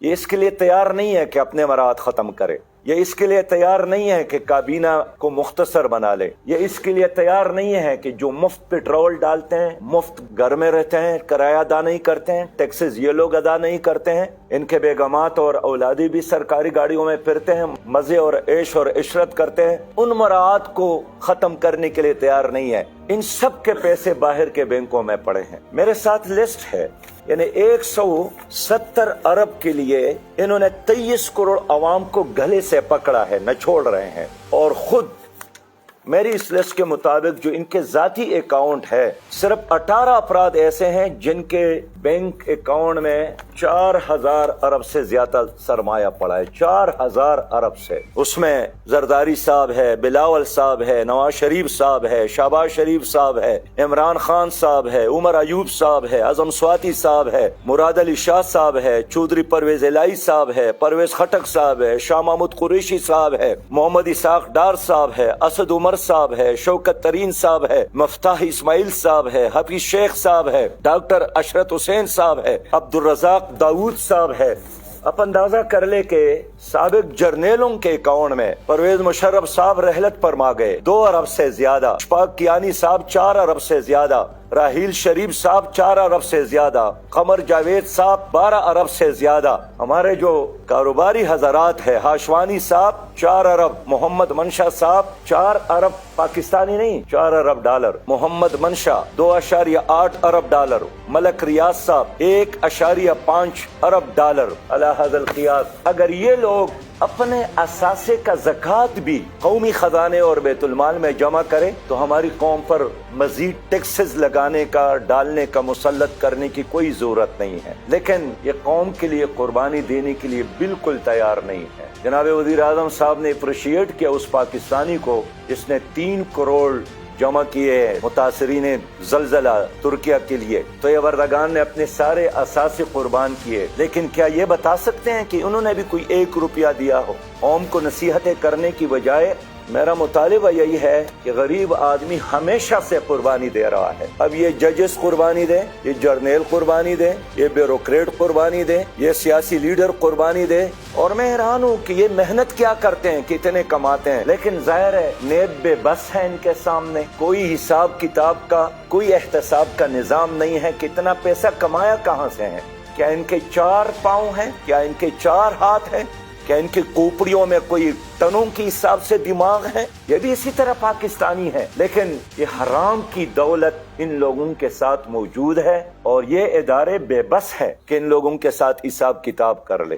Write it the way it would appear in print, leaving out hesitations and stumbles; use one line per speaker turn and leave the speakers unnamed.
یہ اس کے لیے تیار نہیں ہے کہ اپنے مراعات ختم کرے، یہ اس کے لیے تیار نہیں ہے کہ کابینہ کو مختصر بنا لے، یہ اس کے لیے تیار نہیں ہے کہ جو مفت پیٹرول ڈالتے ہیں، مفت گھر میں رہتے ہیں، کرایہ ادا نہیں کرتے ہیں، ٹیکسز یہ لوگ ادا نہیں کرتے ہیں، ان کے بیگمات اور اولادی بھی سرکاری گاڑیوں میں پھرتے ہیں، مزے اور عیش اور عشرت کرتے ہیں، ان مراعات کو ختم کرنے کے لیے تیار نہیں ہے۔ ان سب کے پیسے باہر کے بینکوں میں پڑے ہیں۔ میرے ساتھ لسٹ ہے، یعنی 170 ارب کے لیے انہوں نے 23 کروڑ عوام کو گلے سے پکڑا ہے، نہ چھوڑ رہے ہیں، اور خود میری اس لسٹ کے مطابق جو ان کے ذاتی اکاؤنٹ ہے، صرف 18 افراد ایسے ہیں جن کے بینک اکاؤنٹ میں 4000 ارب سے زیادہ سرمایہ پڑا ہے، 4000 ارب سے۔ اس میں زرداری صاحب ہے، بلاول صاحب ہے، نواز شریف صاحب ہے، شہباز شریف صاحب ہے، عمران خان صاحب ہے، عمر ایوب صاحب ہے، اعظم سواتی صاحب ہے، مراد علی شاہ صاحب ہے، چودھری پرویز الہی صاحب ہے، پرویز خٹک صاحب ہے، شاہ محمود قریشی صاحب ہے، محمد اسحاق ڈار صاحب ہے، اسد عمر صاحب ہے، شوکت ترین صاحب ہے، مفتاح اسماعیل صاحب ہے، حفیظ شیخ صاحب ہے، ڈاکٹر اشرت حسین صاحب ہے، عبد الرزاق داؤد صاحب ہے۔ آپ اندازہ کر لے کہ سابق جرنیلوں کے اکاؤنٹ میں پرویز مشرف صاحب رحلت پر ماں گئے 2 ارب سے زیادہ، اشفاق کیانی صاحب 4 ارب سے زیادہ، راحیل شریف صاحب 4 ارب سے زیادہ، قمر جاوید صاحب 12 ارب سے زیادہ۔ ہمارے جو کاروباری حضرات ہیں، ہاشوانی صاحب 4 ارب، محمد منشا صاحب 4 ارب پاکستانی نہیں، 4 ارب ڈالر، محمد منشا 2.8 ارب ڈالر، ملک ریاض صاحب 1.5 ارب ڈالر۔ علی ھذا القیاس اگر یہ لوگ اپنے اثاثے کا زکوٰۃ بھی قومی خزانے اور بیت المال میں جمع کرے تو ہماری قوم پر مزید ٹیکسز لگانے کا، ڈالنے کا، مسلط کرنے کی کوئی ضرورت نہیں ہے، لیکن یہ قوم کے لیے قربانی دینے کے لیے بالکل تیار نہیں ہے۔ جناب وزیر اعظم صاحب نے اپریشیٹ کیا اس پاکستانی کو جس نے 3 کروڑ جمع کیے متاثرین زلزلہ ترکیہ کے لیے، تو یہ وردگان نے اپنے سارے اثاثے قربان کیے، لیکن کیا یہ بتا سکتے ہیں کہ انہوں نے بھی کوئی 1 روپیہ دیا ہو؟ قوم کو نصیحتیں کرنے کی بجائے میرا مطالبہ یہی ہے کہ غریب آدمی ہمیشہ سے قربانی دے رہا ہے۔ اب یہ ججز قربانی دیں، یہ جرنیل قربانی دیں، یہ بیوروکریٹ قربانی دیں، یہ سیاسی لیڈر قربانی دیں، اور میں حیران ہوں کہ یہ محنت کیا کرتے ہیں، کتنے کماتے ہیں، لیکن ظاہر ہے نیب بے بس ہے ان کے سامنے، کوئی حساب کتاب کا، کوئی احتساب کا نظام نہیں ہے، کتنا پیسہ کمایا کہاں سے ہے؟ کیا ان کے 4 پاؤں ہیں؟ کیا ان کے 4 ہاتھ ہیں؟ کیا ان کی کوپڑیوں میں کوئی ٹنوں کی حساب سے دماغ ہے؟ یہ بھی اسی طرح پاکستانی ہے، لیکن یہ حرام کی دولت ان لوگوں کے ساتھ موجود ہے، اور یہ ادارے بے بس ہے کہ ان لوگوں کے ساتھ حساب کتاب کر لے۔